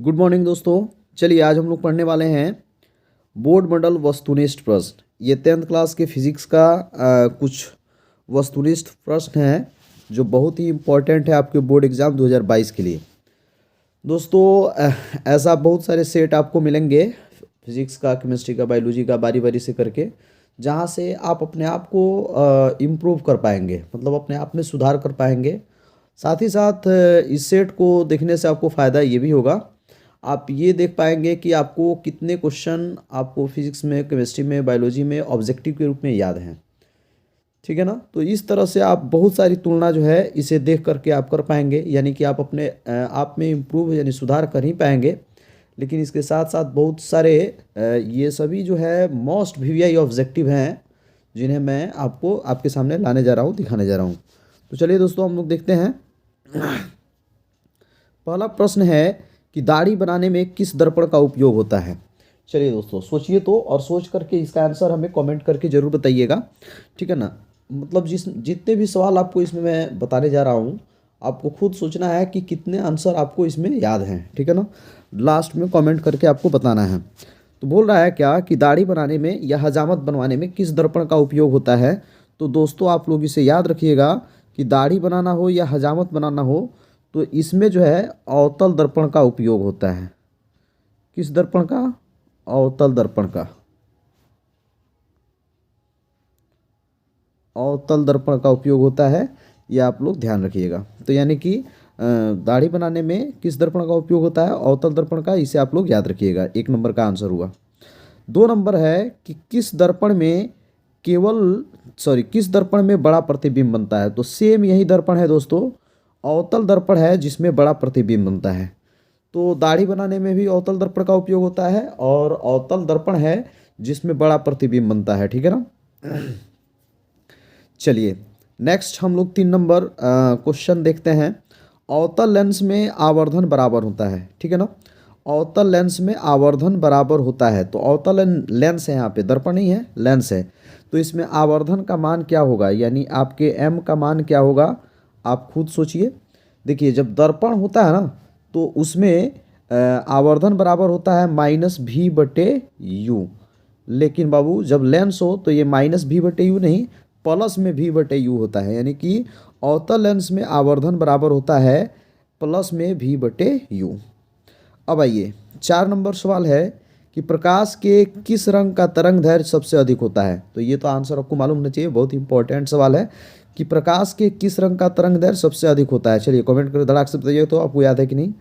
Good morning दोस्तों। चलिए आज हम लोग पढ़ने वाले हैं बोर्ड मॉडल वस्तुनिष्ठ प्रश्न। ये 10th क्लास के फिजिक्स का कुछ वस्तुनिष्ठ प्रश्न हैं जो बहुत ही इम्पोर्टेंट है आपके बोर्ड एग्ज़ाम 2022 के लिए। दोस्तों ऐसा बहुत सारे सेट आपको मिलेंगे फिजिक्स का, केमिस्ट्री का, बायोलॉजी का, बारी बारी से करके, जहाँ से आप अपने आप को इम्प्रूव कर पाएंगे, मतलब अपने आप में सुधार कर पाएंगे। साथ ही साथ इस सेट को देखने से आपको फ़ायदा ये भी होगा, आप ये देख पाएंगे कि आपको कितने क्वेश्चन आपको फिजिक्स में, केमिस्ट्री में, बायोलॉजी में ऑब्जेक्टिव के रूप में याद हैं। ठीक है ना। तो इस तरह से आप बहुत सारी तुलना जो है इसे देख करके आप कर पाएंगे, यानी कि आप अपने आप में इम्प्रूव यानी सुधार कर ही पाएंगे। लेकिन इसके साथ साथ बहुत सारे ये सभी जो है मोस्ट वीवीआई ऑब्जेक्टिव हैं जिन्हें मैं आपको आपके सामने लाने जा रहा हूँ, दिखाने जा रहा हूँ। तो चलिए दोस्तों हम लोग देखते हैं। पहला प्रश्न है कि दाढ़ी बनाने में किस दर्पण का उपयोग होता है। चलिए दोस्तों सोचिए तो, और सोच करके इसका आंसर हमें कमेंट करके ज़रूर बताइएगा। ठीक है ना। मतलब जितने भी सवाल आपको इसमें मैं बताने जा रहा हूँ, आपको खुद सोचना है कि कितने आंसर आपको इसमें याद हैं। ठीक है ना। लास्ट में कमेंट करके आपको बताना है। तो बोल रहा है क्या कि दाढ़ी बनाने में या हजामत बनवाने में किस दर्पण का उपयोग होता है। तो दोस्तों आप लोग इसे याद रखिएगा कि दाढ़ी बनाना हो या हजामत बनाना हो तो इसमें जो है अवतल दर्पण का उपयोग होता है। किस दर्पण का? अवतल दर्पण का। अवतल दर्पण का उपयोग होता है, यह आप लोग ध्यान रखिएगा। तो यानी कि दाढ़ी बनाने में किस दर्पण का उपयोग होता है? अवतल दर्पण का। इसे आप लोग याद रखिएगा। 1 नंबर का आंसर हुआ। 2 नंबर है कि किस दर्पण में किस दर्पण में बड़ा प्रतिबिंब बनता है। तो सेम यही दर्पण है दोस्तों, अवतल दर्पण है जिसमें बड़ा प्रतिबिंब बनता है। तो दाढ़ी बनाने में भी अवतल दर्पण का उपयोग होता है और अवतल दर्पण है जिसमें बड़ा प्रतिबिंब बनता है। ठीक है ना। चलिए नेक्स्ट हम लोग 3 नंबर क्वेश्चन देखते हैं। अवतल लेंस में आवर्धन बराबर होता है। ठीक है ना। अवतल लेंस में आवर्धन बराबर होता है। तो अवतल लेंस है, यहाँ पे दर्पण नहीं है, लेंस है। तो इसमें आवर्धन का मान क्या होगा, यानी आपके एम का मान क्या होगा, आप खुद सोचिए। देखिए जब दर्पण होता है ना तो उसमें आवर्धन बराबर होता है -v/u। लेकिन बाबू जब लेंस हो तो ये -v/u नहीं, प्लस में v/u होता है। यानी कि अवतल लेंस में आवर्धन बराबर होता है प्लस में v/u। अब आइए 4 नंबर सवाल है कि प्रकाश के किस रंग का तरंग दैर्घ्य सबसे अधिक होता है। तो ये तो आंसर आपको मालूम होना चाहिए, बहुत इंपॉर्टेंट सवाल है कि प्रकाश के किस रंग का तरंग दैर्घ्य सबसे अधिक होता है। चलिए कमेंट कर धड़ाक से बताइए तो आपको याद है कि नहीं।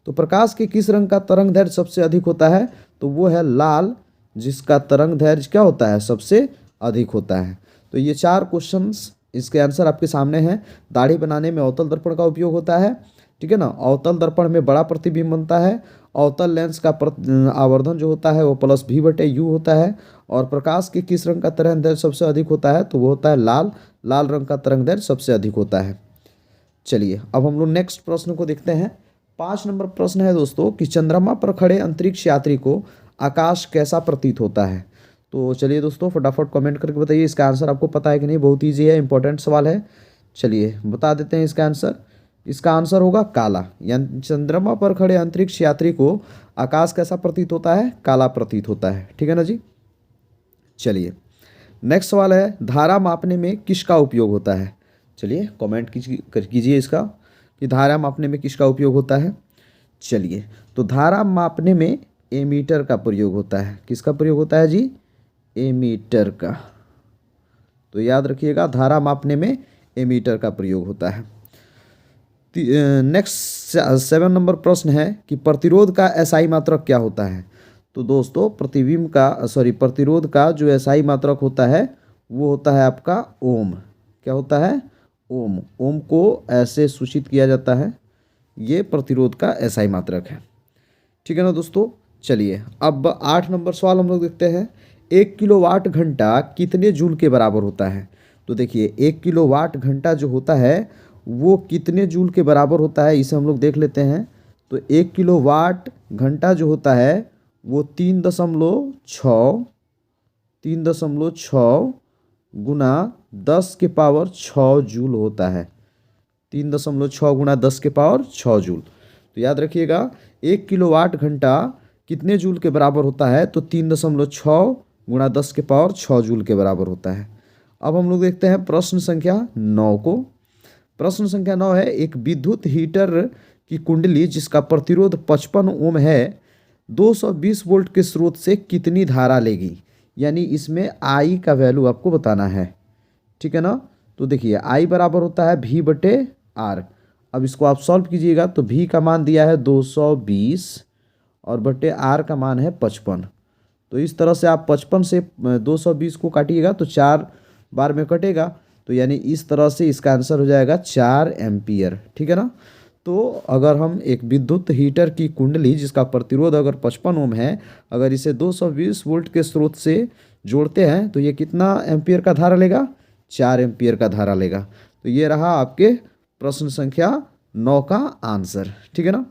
तो प्रकाश के किस रंग का तरंग दैर्घ्य सबसे अधिक होता है, तो वो है लाल, जिसका तरंग दैर्घ्य क्या होता है, सबसे अधिक होता है। तो ये 4 क्वेश्चंस, इसके आंसर आपके सामने हैं। दाढ़ी बनाने में अवतल दर्पण का उपयोग होता है। ठीक है ना। अवतल दर्पण में बड़ा प्रतिबिंब बनता है। अवतल लेंस का आवर्धन जो होता है वो +v/u होता है। और प्रकाश के किस रंग का तरंग दैर्घ्य सबसे अधिक होता है, तो वो होता है लाल। लाल रंग का तरंग दैर्घ्य सबसे अधिक होता है। चलिए अब हम लोग नेक्स्ट प्रश्न को देखते हैं। 5 नंबर प्रश्न है दोस्तों कि चंद्रमा पर खड़े अंतरिक्ष यात्री को आकाश कैसा प्रतीत होता है। तो चलिए दोस्तों फटाफट कमेंट करके बताइए इसका आंसर आपको पता है कि नहीं। बहुत ईजी है, इंपॉर्टेंट सवाल है। चलिए बता देते हैं इसका आंसर। इसका आंसर होगा काला। यानी चंद्रमा पर खड़े अंतरिक्ष यात्री को आकाश कैसा प्रतीत होता है, काला प्रतीत होता है। ठीक है ना जी। चलिए नेक्स्ट सवाल है धारा मापने में किसका उपयोग होता है। चलिए कमेंट कीजिए इसका कि धारा मापने में किसका उपयोग होता है। चलिए तो धारा मापने में एमीटर का प्रयोग होता है। किसका प्रयोग होता है जी, एमीटर का। तो याद रखिएगा धारा मापने में एमीटर का प्रयोग होता है। नेक्स्ट 7 नंबर प्रश्न है कि प्रतिरोध का एसआई मात्रक क्या होता है। तो दोस्तों प्रतिरोध का जो एसआई मात्रक होता है वो होता है आपका ओम। क्या होता है, ओम। ओम को ऐसे सूचित किया जाता है, ये प्रतिरोध का एसआई मात्रक है। ठीक है ना दोस्तों। चलिए अब 8 नंबर सवाल हम लोग देखते हैं। 1 किलोवाट घंटा कितने जूल के बराबर होता है। तो देखिए 1 किलोवाट घंटा जो होता है वो कितने जूल के बराबर होता है, इसे हम लोग देख लेते हैं। तो 1 किलोवाट घंटा जो होता है वो 3.6 गुना 10⁻6 जूल होता है। 3.6 गुना 10⁻6 जूल। तो याद रखिएगा 1 किलोवाट घंटा कितने जूल के बराबर होता है, तो 3.6 गुणा 10⁻6 जूल के बराबर होता है। अब हम लोग देखते हैं प्रश्न संख्या 9 को। प्रश्न संख्या 9 है, एक विद्युत हीटर की कुंडली जिसका प्रतिरोध 55 ओम है 220 वोल्ट के स्रोत से कितनी धारा लेगी। यानी इसमें आई का वैल्यू आपको बताना है, ठीक है ना। तो देखिए आई बराबर होता है V/R। अब इसको आप सॉल्व कीजिएगा तो V का मान दिया है 220 और बटे R का मान है 55। तो इस तरह से आप 55 से 220 को काटिएगा तो 4 बार में कटेगा, तो यानी इस तरह से इसका आंसर हो जाएगा 4 एम्पियर, ठीक है ना। तो अगर हम एक विद्युत हीटर की कुंडली जिसका प्रतिरोध अगर 55 ओम है, अगर इसे 220 वोल्ट के स्रोत से जोड़ते हैं तो ये कितना एम्पियर का धारा लेगा, 4 एम्पियर का धारा लेगा। तो ये रहा आपके प्रश्न संख्या 9 का आंसर, ठीक है ना।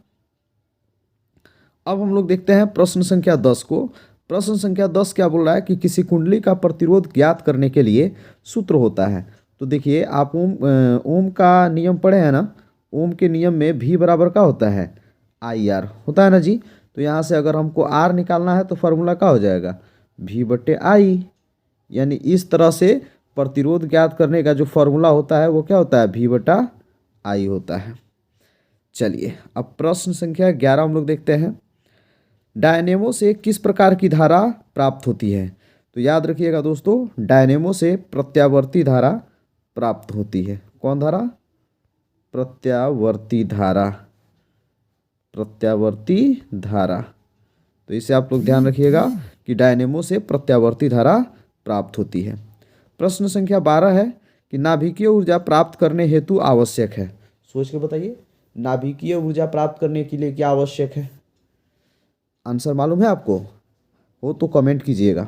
अब हम लोग देखते हैं प्रश्न संख्या 10 को। प्रश्न संख्या 10 क्या बोल रहा है कि किसी कुंडली का प्रतिरोध ज्ञात करने के लिए सूत्र होता है। तो देखिए आप ओम का नियम पढ़े हैं ना। ओम के नियम में V बराबर का होता है IR होता है ना जी। तो यहाँ से अगर हमको R निकालना है तो फार्मूला क्या हो जाएगा, V/I। यानी इस तरह से प्रतिरोध ज्ञात करने का जो फार्मूला होता है वो क्या होता है, V/I होता है। चलिए अब प्रश्न संख्या 11 हम लोग देखते हैं। डायनेमो से किस प्रकार की धारा प्राप्त होती है। तो याद रखिएगा दोस्तों, डायनेमो से प्रत्यावर्ती धारा प्राप्त होती है। कौन धारा, प्रत्यावर्ती धारा, प्रत्यावर्ती धारा। तो इसे आप लोग ध्यान रखिएगा कि डायनेमो से प्रत्यावर्ती धारा प्राप्त होती है। प्रश्न संख्या 12 है कि नाभिकीय ऊर्जा प्राप्त करने हेतु आवश्यक है। सोच के बताइए, नाभिकीय ऊर्जा प्राप्त करने के लिए क्या आवश्यक है। आंसर मालूम है आपको, हो तो कमेंट कीजिएगा।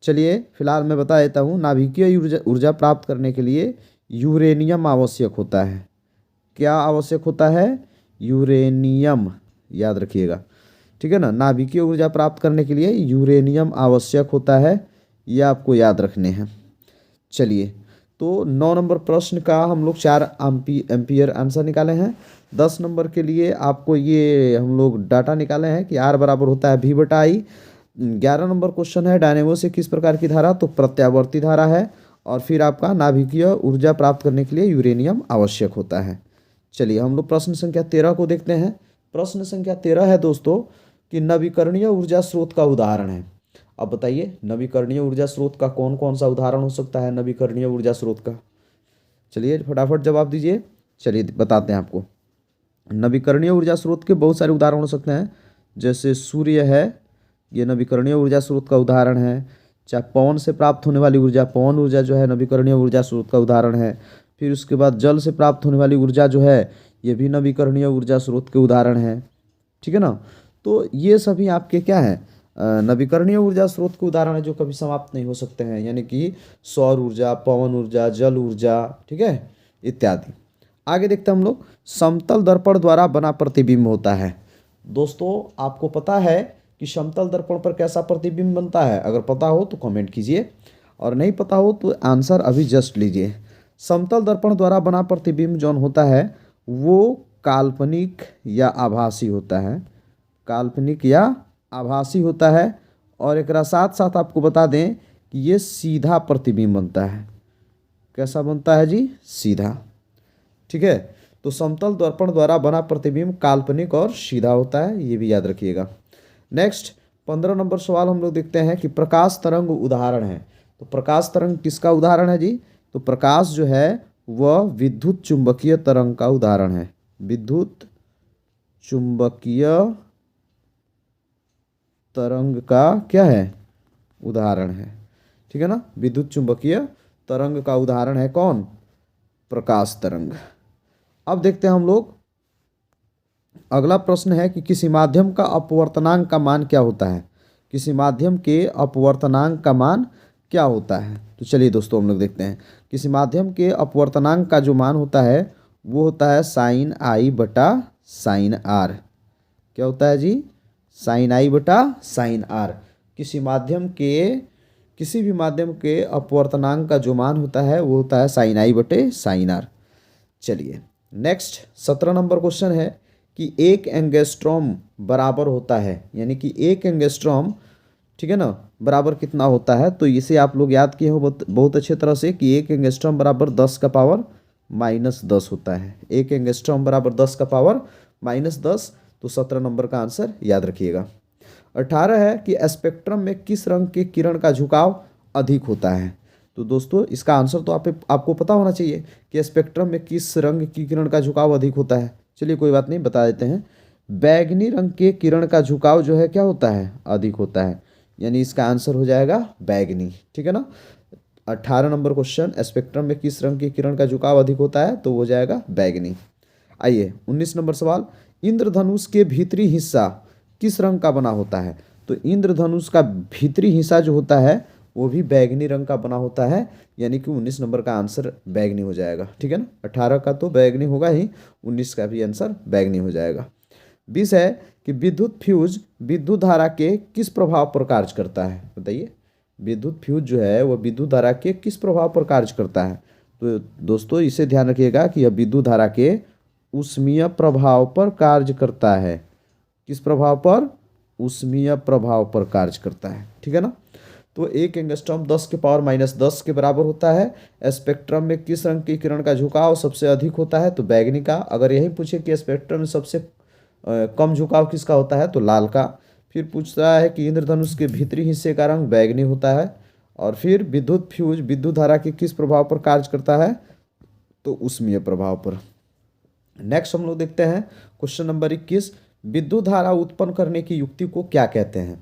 चलिए फिलहाल मैं बता देता हूँ। नाभिकीय ऊर्जा प्राप्त करने के लिए यूरेनियम आवश्यक होता है। क्या आवश्यक होता है, यूरेनियम, याद रखिएगा, ठीक है ना। नाभिकीय ऊर्जा प्राप्त करने के लिए यूरेनियम आवश्यक होता है, ये आपको याद रखने हैं। चलिए तो 9 नंबर प्रश्न का हम लोग 4 एम्पियर आंसर निकाले हैं। 10 नंबर के लिए आपको ये हम लोग डाटा निकाले हैं कि R बराबर होता है V/I। 11 नंबर क्वेश्चन है डायनेमो से किस प्रकार की धारा, तो प्रत्यावर्ती धारा है। और फिर आपका नाभिकीय ऊर्जा प्राप्त करने के लिए यूरेनियम आवश्यक होता है। चलिए हम लोग प्रश्न संख्या 13 को देखते हैं। प्रश्न संख्या 13 है दोस्तों कि नवीकरणीय ऊर्जा स्रोत का उदाहरण है। अब बताइए नवीकरणीय ऊर्जा स्रोत का कौन कौन सा उदाहरण हो सकता है नवीकरणीय ऊर्जा स्रोत का। चलिए फटाफट जवाब दीजिए। चलिए बताते हैं आपको। नवीकरणीय ऊर्जा स्रोत के बहुत सारे उदाहरण हो सकते हैं, जैसे सूर्य है, ये नवीकरणीय ऊर्जा स्रोत का उदाहरण है। चाहे पवन से प्राप्त होने वाली ऊर्जा, पवन ऊर्जा जो है नवीकरणीय ऊर्जा स्रोत का उदाहरण है। फिर उसके बाद जल से प्राप्त होने वाली ऊर्जा जो है ये भी नवीकरणीय ऊर्जा स्रोत के उदाहरण है, ठीक है ना। तो ये सभी आपके क्या है, नवीकरणीय ऊर्जा स्रोत के उदाहरण है जो कभी समाप्त नहीं हो सकते हैं, यानी कि सौर ऊर्जा, पवन ऊर्जा, जल ऊर्जा, ठीक है, इत्यादि। आगे देखते हैं हम लोग। समतल दर्पण द्वारा बना प्रतिबिंब होता है। दोस्तों आपको पता है कि समतल दर्पण पर कैसा प्रतिबिंब बनता है, अगर पता हो तो कमेंट कीजिए और नहीं पता हो तो आंसर अभी जस्ट लीजिए। समतल दर्पण द्वारा बना प्रतिबिंब जौन होता है वो काल्पनिक या आभासी होता है, काल्पनिक या आभासी होता है। और एक साथ साथ आपको बता दें कि ये सीधा प्रतिबिंब बनता है। कैसा बनता है जी, सीधा, ठीक है। तो समतल दर्पण द्वारा बना प्रतिबिंब काल्पनिक और सीधा होता है, ये भी याद रखिएगा। नेक्स्ट 15 नंबर सवाल हम लोग देखते हैं कि प्रकाश तरंग उदाहरण है। तो प्रकाश तरंग किसका उदाहरण है जी, तो प्रकाश जो है वह विद्युत चुंबकीय तरंग का उदाहरण है। विद्युत चुंबकीय तरंग का क्या है, उदाहरण है, ठीक है ना। विद्युत चुंबकीय तरंग का उदाहरण है कौन, प्रकाश तरंग। अब देखते हैं हम लोग अगला प्रश्न है कि किसी माध्यम का अपवर्तनांक का मान क्या होता है। किसी माध्यम के अपवर्तनांक का मान क्या होता है। तो चलिए दोस्तों हम लोग देखते हैं। किसी माध्यम के अपवर्तनांक का जो मान होता है वो होता है sin I बटा sin R। क्या होता है जी, sin I बटा sin R। किसी भी माध्यम के अपवर्तनांक का जो मान होता है वो होता है sin I बटे sin R। चलिए नेक्स्ट 17 नंबर क्वेश्चन है कि 1 एंगस्ट्रॉम बराबर होता है, यानी कि 1 एंगस्ट्रॉम, ठीक है ना, बराबर कितना होता है, तो इसे आप लोग याद किए हो बहुत बहुत अच्छे तरह से कि 1 एंगस्ट्रॉम बराबर 10 का पावर -10 होता है। 1 एंगस्ट्रॉम बराबर 10 का पावर -10, तो 17 नंबर का आंसर याद रखिएगा। 18 है कि स्पेक्ट्रम में किस रंग के किरण का झुकाव अधिक होता है। तो दोस्तों इसका आंसर तो आपको पता होना चाहिए कि स्पेक्ट्रम में किस रंग की किरण का झुकाव अधिक होता है। चलिए कोई बात नहीं, बता देते हैं। बैगनी रंग के किरण का झुकाव जो है क्या होता है, अधिक होता है, यानी इसका आंसर हो जाएगा बैगनी, ठीक है ना। 18 नंबर क्वेश्चन, स्पेक्ट्रम में किस रंग की किरण का झुकाव अधिक होता है, तो हो जाएगा बैगनी। आइए 19 नंबर सवाल, इंद्रधनुष के भीतरी हिस्सा किस रंग का बना होता है। तो इंद्रधनुष का भीतरी हिस्सा जो होता है वो भी बैगनी रंग का बना होता है, यानी कि 19 नंबर का आंसर बैगनी हो जाएगा, ठीक है ना। 18 का तो बैगनी होगा ही, 19 का भी आंसर बैगनी हो जाएगा। 20 है कि विद्युत फ्यूज विद्युत धारा के किस प्रभाव पर कार्य करता है। बताइए, विद्युत फ्यूज जो है वो विद्युत धारा के किस प्रभाव पर कार्य करता है। तो दोस्तों इसे ध्यान रखिएगा कि यह विद्युत धारा के ऊष्मीय प्रभाव पर कार्य करता है। किस प्रभाव पर, ऊष्मीय प्रभाव पर कार्य करता है, ठीक है ना। तो 1 एंगस्ट्रॉम 10 के पावर -10 के बराबर होता है। स्पेक्ट्रम में किस रंग की किरण का झुकाव सबसे अधिक होता है, तो बैगनी का। अगर यही पूछे कि स्पेक्ट्रम में सबसे कम झुकाव किसका होता है, तो लाल का। फिर पूछ रहा है कि इंद्रधनुष के भीतरी हिस्से का रंग बैगनी होता है। और फिर विद्युत फ्यूज विद्युत धारा के किस प्रभाव पर कार्य करता है, तो ऊष्मीय प्रभाव पर। नेक्स्ट हम लोग देखते हैं क्वेश्चन नंबर 21, विद्युत धारा उत्पन्न करने की युक्ति को क्या कहते हैं।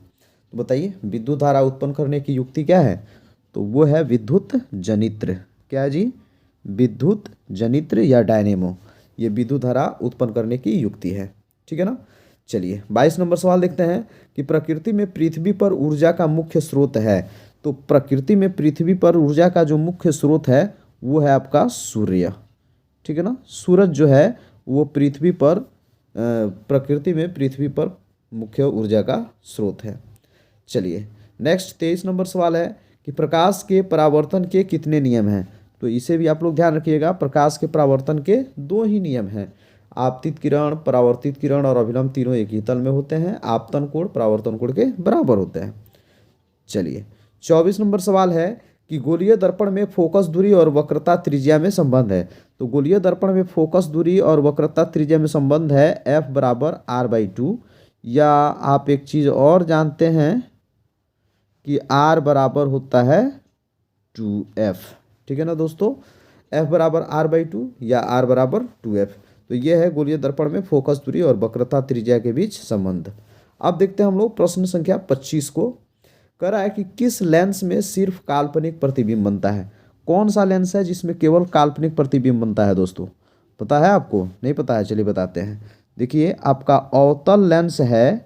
तो बताइए, विद्युत धारा उत्पन्न करने की युक्ति क्या है, तो वो है विद्युत जनित्र। क्या है जी, विद्युत जनित्र या डायनेमो, ये विद्युत धारा उत्पन्न करने की युक्ति है, ठीक है ना। चलिए 22 नंबर सवाल देखते हैं कि प्रकृति में पृथ्वी पर ऊर्जा का मुख्य स्रोत है। तो प्रकृति में पृथ्वी पर ऊर्जा का जो मुख्य स्रोत है वो है आपका सूर्य, ठीक है ना। सूरज जो है वो पृथ्वी पर प्रकृति में पृथ्वी पर मुख्य ऊर्जा का स्रोत है। चलिए नेक्स्ट 23 नंबर सवाल है कि प्रकाश के परावर्तन के कितने नियम हैं। तो इसे भी आप लोग ध्यान रखिएगा, प्रकाश के परावर्तन के 2 ही नियम हैं। आपतित किरण, परावर्तित किरण और अभिलंब तीनों एक ही तल में होते हैं। आपतन कोण परावर्तन कोण के बराबर होते हैं। चलिए 24 नंबर सवाल है कि गोलीय दर्पण में फोकस दूरी और वक्रता त्रिज्या में संबंध है। तो गोलीय दर्पण में फोकस दूरी और वक्रता त्रिज्या में संबंध है F बराबर R/2, या आप एक चीज़ और जानते हैं कि R बराबर होता है 2F, ठीक है ना दोस्तों। F बराबर R/2 या R बराबर 2F। तो ये है गोलीय दर्पण में फोकस दूरी और वक्रता त्रिज्या के बीच संबंध। अब देखते हैं हम लोग प्रश्न संख्या 25 को। कह रहा है कि किस लेंस में सिर्फ काल्पनिक प्रतिबिंब बनता है। कौन सा लेंस है जिसमें केवल काल्पनिक प्रतिबिंब बनता है दोस्तों, पता है आपको, नहीं पता है, चलिए बताते हैं। देखिए आपका अवतल लेंस है,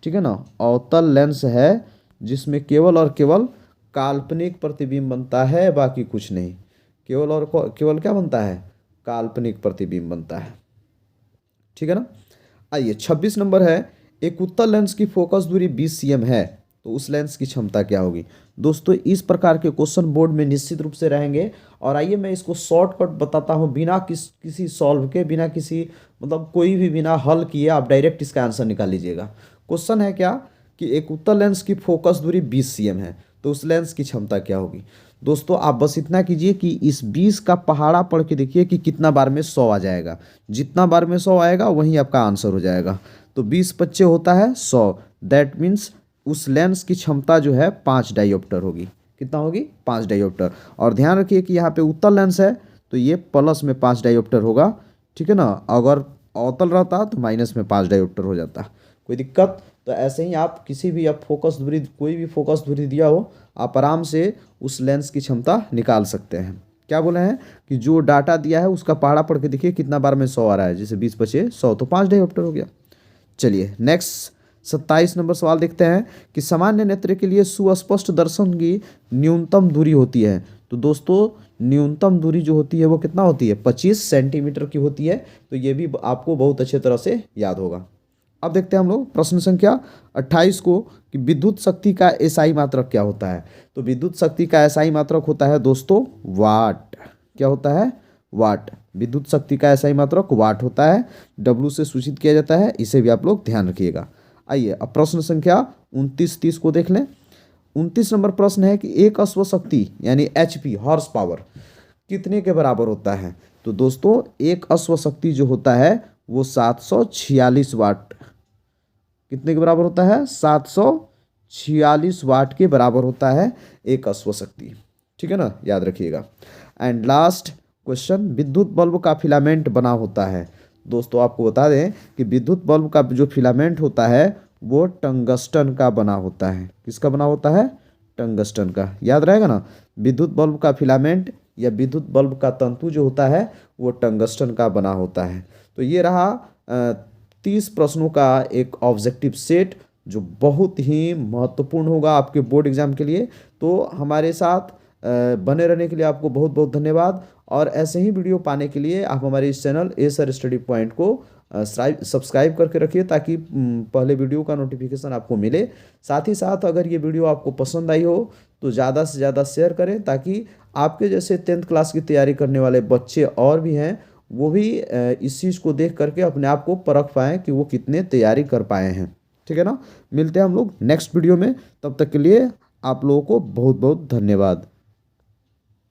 ठीक है ना, अवतल लेंस है जिसमें केवल और केवल काल्पनिक प्रतिबिंब बनता है, बाकी कुछ नहीं। केवल और केवल क्या बनता है, काल्पनिक प्रतिबिंब बनता है, ठीक है ना। आइए 26 नंबर है, एक उत्तल लेंस की फोकस दूरी 20 cm है, तो उस लेंस की क्षमता क्या होगी। दोस्तों इस प्रकार के क्वेश्चन बोर्ड में निश्चित रूप से रहेंगे। और आइए मैं इसको शॉर्टकट बताता हूँ, बिना किसी सॉल्व के, बिना किसी मतलब कोई भी बिना हल किए आप डायरेक्ट इसका आंसर निकाल लीजिएगा। क्वेश्चन है क्या कि एक उत्तल लेंस की फोकस दूरी 20 cm है, तो उस लेंस की क्षमता क्या होगी। दोस्तों आप बस इतना कीजिए कि इस 20 का पहाड़ा पढ़ के देखिए कि कितना बार में 100 आ जाएगा। जितना बार में 100 आएगा वहीं आपका आंसर हो जाएगा। तो 20 25 होता है 100, दैट मीन्स उस लेंस की क्षमता जो है 5 डायोप्टर होगी। कितना होगी, 5 डायोप्टर। और ध्यान रखिए कि यहाँ पे उत्तल लेंस है तो ये प्लस में 5 डायोप्टर होगा, ठीक है ना। अगर अवतल रहता तो माइनस में 5 डायोप्टर हो जाता। कोई दिक्कत, तो ऐसे ही आप किसी भी आप फोकस दूरी, कोई भी फोकस दूरी दिया हो, आप आराम से उस लेंस की क्षमता निकाल सकते हैं। क्या बोले हैं कि जो डाटा दिया है उसका पहाड़ा पढ़ के देखिए कितना बार में 100 आ रहा है, जैसे 20 25 100, तो 5 डायोप्टर हो गया। चलिए नेक्स्ट 27 नंबर सवाल देखते हैं कि सामान्य नेत्र के लिए सुस्पष्ट दर्शन की न्यूनतम दूरी होती है। तो दोस्तों न्यूनतम दूरी जो होती है वो कितना होती है, 25 सेंटीमीटर की होती है। तो ये भी आपको बहुत अच्छे तरह से याद होगा। अब देखते हैं हम लोग प्रश्न संख्या 28 को कि विद्युत शक्ति का एसआई मात्रक क्या होता है। तो विद्युत शक्ति का एसआई मात्रक होता है दोस्तों वाट। क्या होता है, वाट। विद्युत शक्ति का SI मात्रक वाट होता है, W से सूचित किया जाता है, इसे भी आप लोग ध्यान रखिएगा। आइए अब प्रश्न संख्या 29-30 को देख लें। 29 नंबर प्रश्न है कि एक अश्व शक्ति यानी HP हॉर्स पावर कितने के बराबर होता है। तो दोस्तों एक अश्व शक्ति जो होता है वो 746 वाट कितने के बराबर होता है, 746 वाट के बराबर होता है एक अश्व शक्ति। ठीक है ना, याद रखिएगा। एंड लास्ट क्वेश्चन, विद्युत बल्ब का फिलामेंट बना होता है। दोस्तों आपको बता दें कि विद्युत बल्ब का जो फिलामेंट होता है वो टंगस्टन का बना होता है। किसका बना होता है, टंगस्टन का। याद रहेगा ना, विद्युत बल्ब का फिलामेंट या विद्युत बल्ब का तंतु जो होता है वो टंगस्टन का बना होता है। तो ये रहा 30 प्रश्नों का एक ऑब्जेक्टिव सेट जो बहुत ही महत्वपूर्ण होगा आपके बोर्ड एग्जाम के लिए। तो हमारे साथ बने रहने के लिए आपको बहुत बहुत धन्यवाद। और ऐसे ही वीडियो पाने के लिए आप हमारे इस चैनल सर स्टडी पॉइंट को सब्सक्राइब करके रखिए ताकि पहले वीडियो का नोटिफिकेशन आपको मिले। साथ ही साथ अगर ये वीडियो आपको पसंद आई हो तो ज़्यादा से ज़्यादा शेयर करें ताकि आपके जैसे 10th क्लास की तैयारी करने वाले बच्चे और भी हैं वो भी इस चीज़ को देख करके अपने आप को परख पाएँ कि वो कितने तैयारी कर पाए हैं। ठीक है ना, मिलते हैं हम लोग नेक्स्ट वीडियो में। तब तक के लिए आप लोगों को बहुत बहुत धन्यवाद।